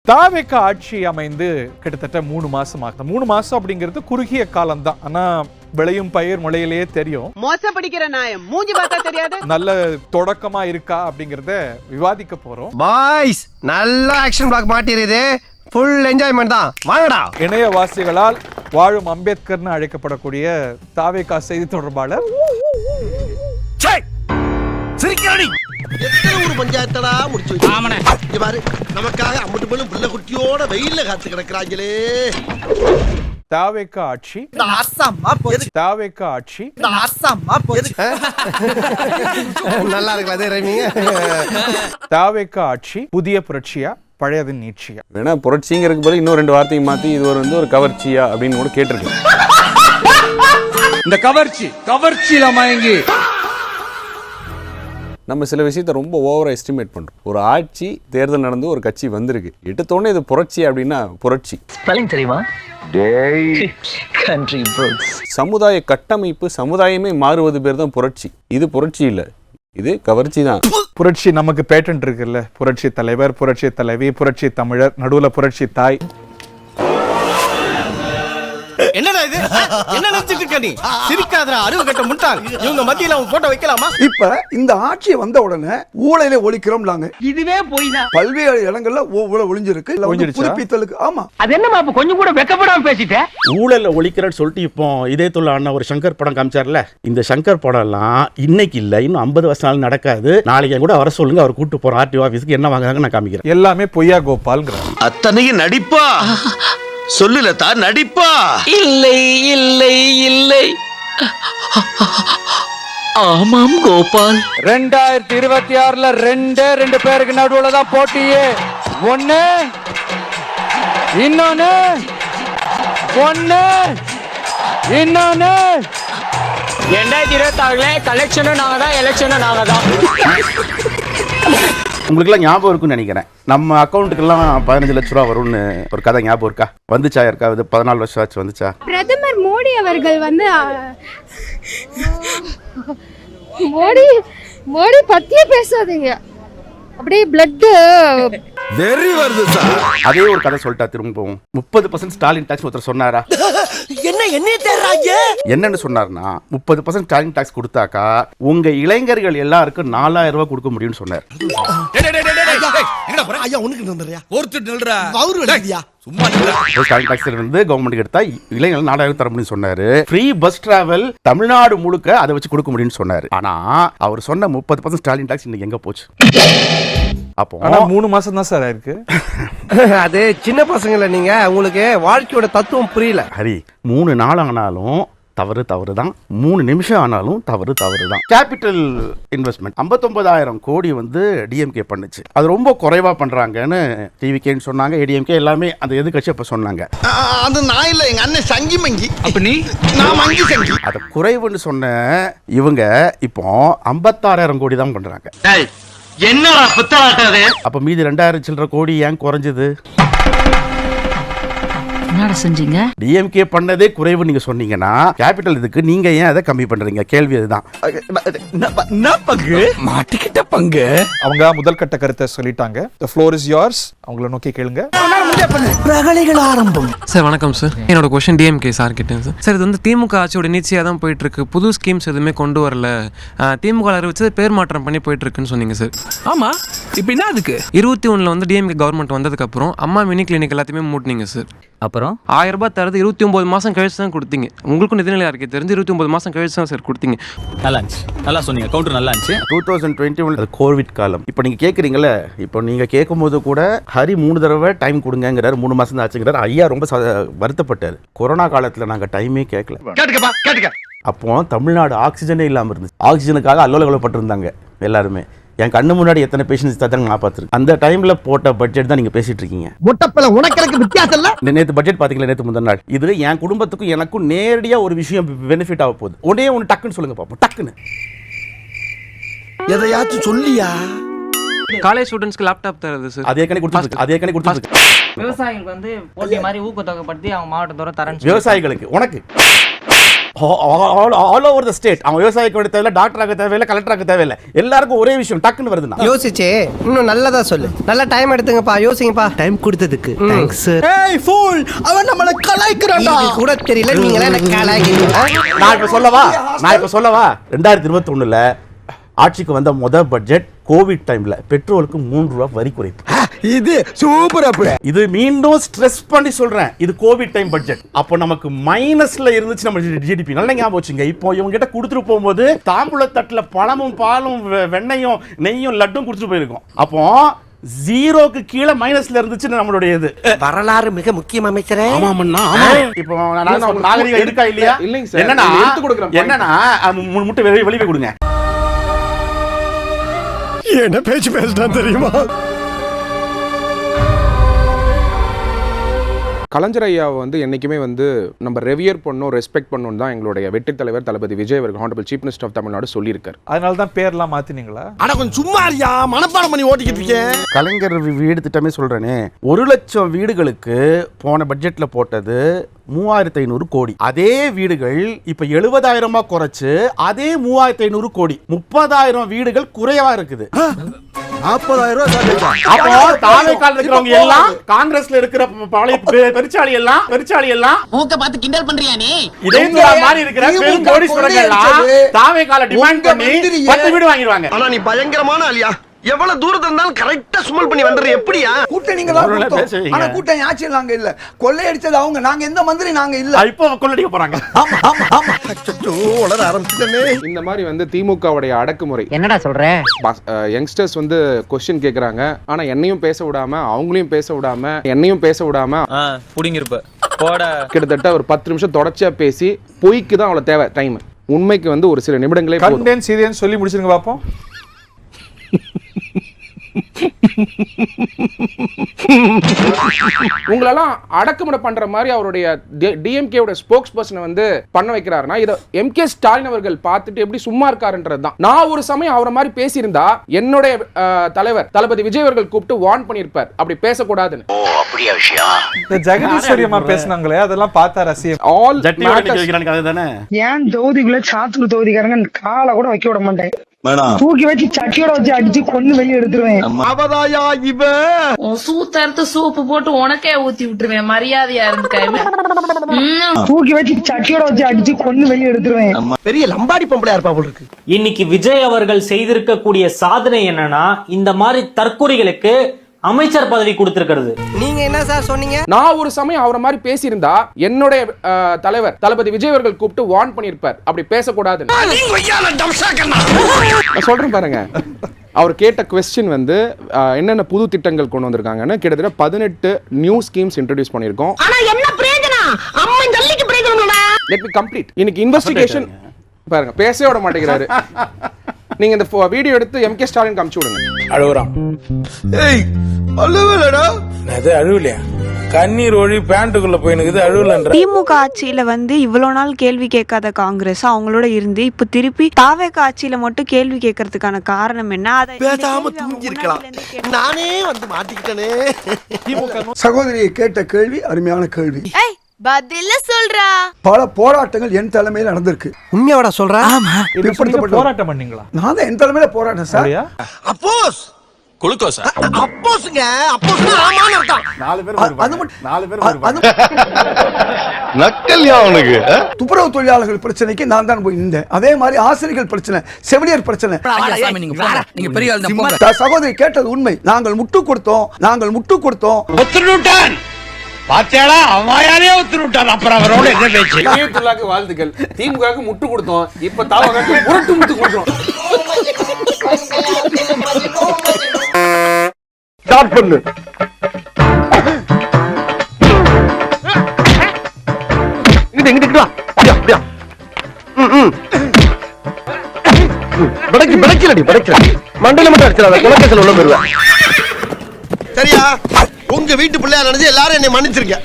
தாவேக ஆட்சி அமைந்து கிட்டத்தட்ட 3 மாசம் ஆகுது. 3 மாசம் அப்படிங்கிறது குறுகிய காலம் தான். ஆனா விளையும் பயிர் முளையிலேயே தெரியும். மோச படிக்கிற நாயம் மூஞ்சி பார்த்தா தெரியாது. நல்ல தொடக்கமா இருக்கா அப்படிங்கறத விவாதிக்க போறோம். பாய்ஸ் நல்ல ஆக்ஷன் பிளாக் மாட்டிருது. ஃபுல் என்ஜாய்மெண்ட் தான். வாங்கடா. இணையவாசிகளால் வாழும் அம்பேத்கர்னு அழைக்கப்படக்கூடிய தாவேகா செய்தி தொடர்பாளர் எத்தனை ஒரு பஞ்சாயத்தடா முடிச்சு வச்சு பாரு. நமக்காக அம்பட்டு பெண்ணும் பிள்ளை குட்டியோட வெயில்ல காத்து கிடக்குறாங்களே. தாவேகா ஆட்சி தாவேகா ஆட்சி நல்லா இருக்கு அதே ரைமிங். தாவேகா ஆட்சி புதிய புரட்சியா பழையது நீட்சியா? வேணா புரட்சிங்கிறதுக்கு பதில் இன்னும் 2 வார்த்தையை மாத்தி இது ஒரு கவர்ச்சியா அப்படின்னு கூட கேட்டிருக்கேன். இந்த கவர்ச்சியில மயங்கி நம்ம சில விஷயத்தை ரொம்ப ஓவரா எஸ்டிமேட் பண்றோம். ஒரு ஆட்சி தேர்தல் நடந்து ஒரு கட்சி வந்திருக்கு, எடுத்தோடனே இது புரட்சி அப்படின்னா புரட்சி ஸ்பெல்லிங் தெரியுமா? Country bros. சமுதாய கட்டமைப்பு, சமுதாயமே மாறுவது பேர் தான் புரட்சி. இது புரட்சி இல்ல, இது கவர்ச்சி தான். புரட்சி நமக்கு பேட்டன்ட் இருக்குல்ல. புரட்சி தலைவர், புரட்சி தலைவி, புரட்சி தமிழர், நடுவுல புரட்சி தாய். என்னடா இது? என்ன நினைச்சிட்டு இருக்க நீ? சிரிக்காதடா, அறிவு கட்ட முட்டாள். இவங்க மத்தியில அவன் போட்டோ வைக்கலாமா? இப்ப இந்த ஆட்சி வந்த உடனே ஊழலை ஒழிக்கிறோம்லாங்க. இதுவே போய் தான் பல்வேறு இடங்கள்ல ஊழல் ஒழிஞ்சிருக்கு. புதுப்பித்தலுக்கு ஆமா. அது என்னமா கொஞ்சம் கூட வெக்கப்படாம பேசிட்டேன். ஊழல ஒழிக்கிறன்னு சொல்லிட்டு இப்போ இதே தொல்ல அண்ணா ஒரு சங்கர் படம் காமிச்சார்ல. இந்த சங்கர் படம் எல்லாம் இன்னைக்கு இல்ல, இன்னும் 50 வருஷம் நடக்காது. நாளைக்கு கூட வர சொல்லுங்க, அவர் கூட்டு போற ஆர்டிஓ ஆபீஸ்க்கு என்ன வாங்குறாங்க நான் காமிக்கிறேன். எல்லாமே பொய்யா கோபால்ங்கிறார். அத்தனையும் நடிப்பா சொல்லுல தான் நடிப்பா. இல்லை இல்லை இல்லை, ஆமாம் கோபால். 2026ல 2 பேருக்கு நடுவுல தான் போட்டியே. ஒண்ணு இன்னொன்னு 2026ல கலெக்ஷனும் நாங்க தான், எலெக்ஷனும் நாங்க தான். உங்களுக்குலாம் ஞாபகம் இருக்குன்னு நினைக்கிறேன். நம்ம அக்கௌண்ட்டுக்கெல்லாம் 15 லட்ச ரூபா வரும்னு ஒரு கதை ஞாபகம் இருக்கா? வந்துச்சா யாருக்கா? 14 வருஷம் ஆச்சு. வந்துச்சா? பிரதமர் மோடி அவர்கள் மோடி பத்தியே பேசாதீங்க, அப்படியே பிளட் வெரி வருது சார். அதே ஒரு கதை சொல்லிட்டா திரும்பவும். 30% ஸ்டாலின் டாக்ஸ் ஒருத்தர் சொன்னாரா? என்ன தேர்றாங்க? என்னன்னு சொன்னார்னா 30% ஸ்டாலின் டாக்ஸ் கொடுத்தாக்கா உங்க இளைஞர்கள் எல்லாருக்கும் 4000 ரூபாய் கொடுக்க முடியும்னு சொன்னார். ஐயா உனக்கு நின்றுறியா? ஒருத்தர் நில்றா. அவரு வெளியா? சும்மா நில்றா. ஸ்டாலின் டாக்ஸ் வந்து கவர்மெண்ட் எடுத்தா இளைஞர்கள் 4000 தர முடியும்னு சொன்னாரு. ஃப்ரீ பஸ் டிராவல் தமிழ்நாடு முழுக்க அதை வச்சு கொடுக்க முடியும்னு சொன்னாரு. ஆனா அவர் சொன்ன 30% ஸ்டாலின் டாக்ஸ் இன்னைக்கு எங்க போச்சு? அப்போ 3 மாசம் தான் சார் இருக்கு. அது சின்ன பசங்கள நீங்க, உங்களுக்கு வாழ்க்கையோட தத்துவம் புரியல. ஹரி, 3 நாள் ஆனாலும் தவறு தான், 3 நிமிஷம் ஆனாலும் தவறு தான். கேபிட்டல் இன்வெஸ்ட்மெண்ட் 59,000 கோடி வந்து டிஎம்கே பண்ணுச்சு. அது ரொம்ப குறைவா பண்றாங்கன்னு டிவிகேன்னு சொன்னாங்க, ஏடிஎம்கே எல்லாமே அந்த எதிர்க்கட்சி அப்ப சொன்னாங்க. அது நான் இல்ல, எங்க அண்ணன் சங்கி மங்கி. அப்ப நீ? நான் மங்கி சங்கி. அது குறைவுன்னு சொன்ன இவங்க இப்போ 56,000 கோடி தான் பண்றாங்க. என்னடா புத்தாட்டது? அப்ப மீதி 2,000 சில்லற கோடி ஏன் குறைஞ்சது? என்னடா செஞ்சீங்க? டிஎம்கே பண்ணதே குறைவு நீங்க சொன்னீங்கன்னா கேபிட்டல் இதுக்கு நீங்க ஏன் அதை கம்மி பண்றீங்க? கேள்வி அதுதான். மாட்டிக்கிட்ட பங்கு. அவங்க முதல் கட்ட கருத்தை சொல்லிட்டாங்க. The floor is yours. அவங்கள நோக்கி கேளுங்க. பிரகலைகள் ஆரம்பம். சார் வணக்கம் சார். என்னோட கொஸ்டின் டிஎம்கே சார் கிட்டேன் சார். சார் இது வந்து திமுக ஆட்சியோட நீட்சியாக தான் போயிட்டு இருக்கு. புது ஸ்கீம்ஸ் எதுவுமே கொண்டு வரல. திமுக அறிவிச்சு பேர் மாற்றம் பண்ணி போயிட்டு இருக்குன்னு சொன்னீங்க சார். ஆமா, இப்போ என்ன அதுக்கு? 21ல் வந்து டிஎம்கே கவர்மெண்ட் வந்ததுக்கு அப்புறம் அம்மா மினி கிளினிக் எல்லாத்தையுமே மூட்டினீங்க சார். அப்புறம் 1000 ரூபாய் தரது 29 மாசம் கழிச்சு தான் கொடுத்தீங்க. உங்களுக்கும் நிதிநிலை அறிக்கை தெரிஞ்சு 29 மாசம் கழிச்சு தான் சார் கொடுத்தீங்க. நல்லா இருந்துச்சு, நல்லா சொன்னீங்க. கவுண்டர் நல்லா இருந்துச்சு. 2021 அது கோவிட் காலம். இப்போ நீங்க கேக்குறீங்கல்ல, இப்போ நீங்க கேட்கும்போது கூட ஹரி 3 தடவை டைம் கொடுங்கிறாரு, 3 மாசம் தான் ஆச்சுங்கிறாரு. ஐயா ரொம்ப வருத்தப்பட்டாரு. கொரோனா காலத்துல நாங்க டைமே கேட்கல. கேட்டுக்க. அப்போ தமிழ்நாடு ஆக்சிஜனே இல்லாம இருந்துச்சு. ஆக்சிஜனுக்காக அல்லோலப்பட்டிருந்தாங்க எல்லாருமே. என் கண்ணு முன்னாடி எத்தனை பேஷன்ஸ் தான் நான் பார்த்துருக்கேன். அந்த டைம்ல போட்ட பட்ஜெட் தான் நீங்க பேசிட்டு இருக்கீங்க. முட்டப்பல உனக்கு வித்தியாசம் இல்ல. நேத்து பட்ஜெட் பாத்தீங்களா? நேத்து முந்தின நாள். இது என் குடும்பத்துக்கும் எனக்கும் நேரடியா ஒரு விஷயம் பெனிஃபிட் ஆக போகுது. ஒன்னு டக்குன்னு சொல்லுங்க பாப்போம். டக்குன்னு எதையாச்சும் சொல்லியா? காலேஜ் ஸ்டூடெண்ட்ஸ்க்கு லேப்டாப் தரது சார். அதே கணக்கு கொடுத்துருக்கு. விவசாயிகளுக்கு வந்து போட்டி மாதிரி ஊக்கத்தொகை படுத்தி அவங்க மாவட்டம் தோறும் தரேன். விவசாயிகளுக்கு உனக்கு ஆல் ஓவர் த ஸ்டேட். அவன் விவசாயிக்கு வேண்டிய தேவையில்லை, டாக்டராக தேவையில்லை, கலெக்டராக தேவையில்லை, எல்லாருக்கும் ஒரே விஷயம் டக்குன்னு வருதுன்னா. யோசிச்சே இன்னும் நல்லதா சொல்லு. நல்லா டைம் எடுத்துங்கப்பா, யோசிங்கப்பா. டைம் கொடுத்ததுக்கு தேங்க்ஸ். ஏய் ஃபூல், அவன் நம்மள கலாய்க்கறான்டா. இது கூட தெரியல, நீங்க என்ன கலாய்க்கிறீங்க? நான் இப்ப சொல்லவா 2021ல ஆட்சிக்கு வந்த முதல் பட்ஜெட் கோவிட் டைம்ல பெட்ரோலுக்கு 3 ரூபாய் வரி குறைப்பு. இது சூப்பர் அப்ப. இது மீண்டும் ஸ்ட்ரெஸ் பண்ணி சொல்றேன், இது கோவிட் டைம் பட்ஜெட். அப்போ நமக்கு மைனஸ்ல இருந்துச்சு நம்ம ஜிடிபி. நல்லா ஞாபகம் வச்சுங்க. இப்போ இவங்க கிட்ட கொடுத்துட்டு போகும்போது தாம்பூல தட்டுல பழமும் பாலும் வெண்ணையும் நெய்யும் லட்டும் கொடுத்துட்டு போயிருக்கோம். அப்போ ஜீரோக்கு கீழே மைனஸ்ல இருந்துச்சு நம்மளுடைய இது. வரலாறு மிக முக்கியம் அமைச்சரே. இப்போ நாகரிகம் இருக்கா இல்லையா? இல்லைங்க சார், என்னன்னா முட்டை வெளியே கொடுங்க. என்ன பேச்சு பேசுறான் தெரியுமா? கலைஞர் ஐயாவை வந்து என்னைக்குமே வந்து நம்ம ரெவியர் பண்ணணும், ரெஸ்பெக்ட் பண்ணணும் தான் எங்களுடைய வெற்றி தலைவர் தளபதி விஜய் அவர்கள் honourable chief minister of Tamil Nadu சொல்லியிருக்காரு. அதனால தான் பேர்லாம் மாத்தினீங்களா? ஆனா கொஞ்சம் சும்மா இருயா, மனப்பாடம் பண்ணி ஓட்டிக்கிட்டு இருக்கேன். கலைஞர் வீடு திட்டமே சொல்றேனே, 1 லட்சம் வீடுகளுக்கு போன பட்ஜெட்ல போட்டது 3500 கோடி. அதே வீடுகள் இப்ப 70,000 குறைச்சு அதே 3500 கோடி, 30,000 வீடுகள் குறைவா இருக்குது. 40,000 ரூபாய். அப்போ தாவேக்கால இருக்கிறவங்க எல்லாம் காங்கிரஸ்ல இருக்கிற பெருச்சாளி எல்லாம் மூக்க பார்த்து கிண்டல் பண்றியா நீ? இதே மாதிரி இருக்கிற பெரும் கோடீஸ்வரர்கள் எல்லாம் தாவேக்கால டிமாண்ட் பண்ணி 10 வீடு வாங்கிடுவாங்க. ஆனா நீ பயங்கரமான ஆளியா. எவ்வளவு தூரத்துல இருந்தாலும் கரெக்டா சுமல் பண்ணி வந்துற எப்படியா? கூட்டணிங்க தான் கொடுத்தோம். ஆனா கூட்டணி ஆட்சியில் நாங்க இல்ல. கொள்ளையடிச்சது அவங்க. நாங்க எந்த மந்திரி நாங்க இல்ல. இப்போ கொள்ளடிக்க போறாங்க. ஆமா ஆமா ஆமா. அச்சச்சோ, வளர ஆரம்பிச்சிட்டனே. இந்த மாதிரி வந்து திமுகவுடைய அடக்குமுறை. என்னடா சொல்ற? யங்ஸ்டர்ஸ் வந்து கொஸ்டின் கேக்குறாங்க, ஆனா என்னையும் பேச விடாம அவங்களையும் பேச விடாம புடிங்கிருப்ப போட கிட்டத்தட்ட ஒரு 10 நிமிஷம் தொடர்ச்சியா பேசி பொய்க்கு தான் அவ்வளவு தேவை டைம். உண்மைக்கு வந்து ஒரு சில நிமிடங்களே போதும். கண்டென்ஸ் இதேன்னு சொல்லி முடிச்சிருங்க பாப்போம். உங்களெல்லாம் அடக்குமுறை பண்ற மாதிரி அவருடைய டிஎம்கேவோட ஸ்போக்ஸ் பர்சனை வந்து பண்ண வைக்கிறாருன்னா இதை எம்கே ஸ்டாலின் அவர்கள் பார்த்துட்டு எப்படி சும்மா இருக்காருன்றது தான். நான் ஒரு சமயம் அவரை மாதிரி பேசியிருந்தா என்னுடைய தலைவர் தளபதி விஜய் அவர்கள் கூப்பிட்டு வார்ன் பண்ணியிருப்பார், அப்படி பேசக்கூடாதுன்னு. அப்படியா விஷயம்? இந்த ஜெகதீஸ்வரியமா பேசினாங்களே அதெல்லாம் பார்த்தா ரசியம். ஆல் தானே ஏன் தொகுதிக்குள்ள சாத்தூர் தொகுதிக்காரங்க காலை கூட வைக்க விட மாட்டேன். தூக்கி வச்சு சட்டியோட வச்சு அடிச்சு கொண்டு வெளியே எடுத்துருவேன். அவதாயா இவன் சூத்தறுத்து சூப்பு போட்டு உனக்கே ஊத்தி விட்டுருவேன். மரியாதையா இருந்துக்காம தூக்கி வச்சு சட்டியோட வச்சு அடிச்சு கொண்டு வெளியே எடுத்துருவேன். பெரிய லம்பாடி பொம்பளையா இருப்பா போல இருக்கு. இன்னைக்கு விஜய் அவர்கள் செய்திருக்கக்கூடிய சாதனை என்னன்னா இந்த மாதிரி தற்கொலைகளுக்கு அமைச்சர் பதவி கொடுத்திருக்கிறது. நீங்க என்ன சார் சொன்னீங்க? நான் ஒரு சமயம் அவரை மாதிரி பேசியிருந்தா என்னுடைய தலைவர் தளபதி விஜய் அவர்கள் கூப்பிட்டு வார்ன் பண்ணியிருப்பார், அப்படி பேசக்கூடாதுன்னு. நான் சொல்றேன் பாருங்க. அவர் கேட்ட கொஸ்டின் வந்து என்னென்ன புது திட்டங்கள் கொண்டு வந்திருக்காங்கன்னு கிட்டத்தட்ட 18 நியூ ஸ்கீம்ஸ் இன்ட்ரோடியூஸ் பண்ணியிருக்கோம். ஆனா என்ன பிரயோஜனம்? அம்மா ஜல்லிக்கு பிரயோஜனம்டா. Let me complete. இன்னைக்கு இன்வெஸ்டிகேஷன் பாருங்க, பேசவே விட மாட்டேங்கிறாரு. நீங்க இந்த வீடியோ எடுத்து எம்கே ஸ்டாலின் காமிச்சு விடுங்க. அழுகுறான். ஏய் அழுவலடா. அது அழுவலையா? கண்ணீர் ஒழி பேண்ட்டுக்குள்ள போயினுக்குது, அழுவலன்ற. திமுக ஆட்சியில வந்து இவ்வளவு நாள் கேள்வி கேட்காத காங்கிரஸ் அவங்களோட இருந்து இப்ப திருப்பி தாவேக ஆட்சியில மட்டும் கேள்வி கேட்கறதுக்கான காரணம் என்ன? அதை பேசாம தூங்கி இருக்கலாம். நானே வந்து மாட்டிக்கிட்டனே. சகோதரியை கேட்ட கேள்வி அருமையான கேள்வி. பதில சொல்றா. பல போராட்டங்கள் என் தலைமையில் நடந்திருக்கு. உண்மையாடா சொல்ற? போராட்டம் பண்ணீங்களா? நான் தான் என் தலைமையில போராட்டம் சார். அப்போஸ் குளுக்கோஸா? அப்போஸ்ங்க, அப்போஸ்னா ஆமான்னு அர்த்தம். 4 பேர் நக்கல்யா அவனுக்கு. துப்புரவு தொழிலாளர்கள் பிரச்சனைக்கு நான் தான் போய் நின்றேன். அதே மாதிரி ஆசிரியர்கள் பிரச்சனை, செவிலியர் பிரச்சனை. சகோதரி கேட்டது உண்மை. நாங்கள் முட்டு கொடுத்தோம். பாத்தியாடா அம்மாயாரே ஒத்துட்டான். அப்புறம் அவரோட என்ன பேச்சு? திமுகவுக்கு வாழ்த்துக்கள். திமுகவுக்கு முட்டு கொடுத்தோம், இப்ப தாவகக்கு முரட்டு முட்டு கொடுத்தோம். ஸ்டார்ட் பண்ணு. இங்கிட்டு வா. அப்படியா. படைக்கல. மண்டல மட்டும் அடிச்சல குலக்கேசல உள்ள போடுவேன். சரியா? உங்க வீட்டு பிள்ளையா நினைச்சு எல்லாரும் என்னை மன்னிச்சிருக்க.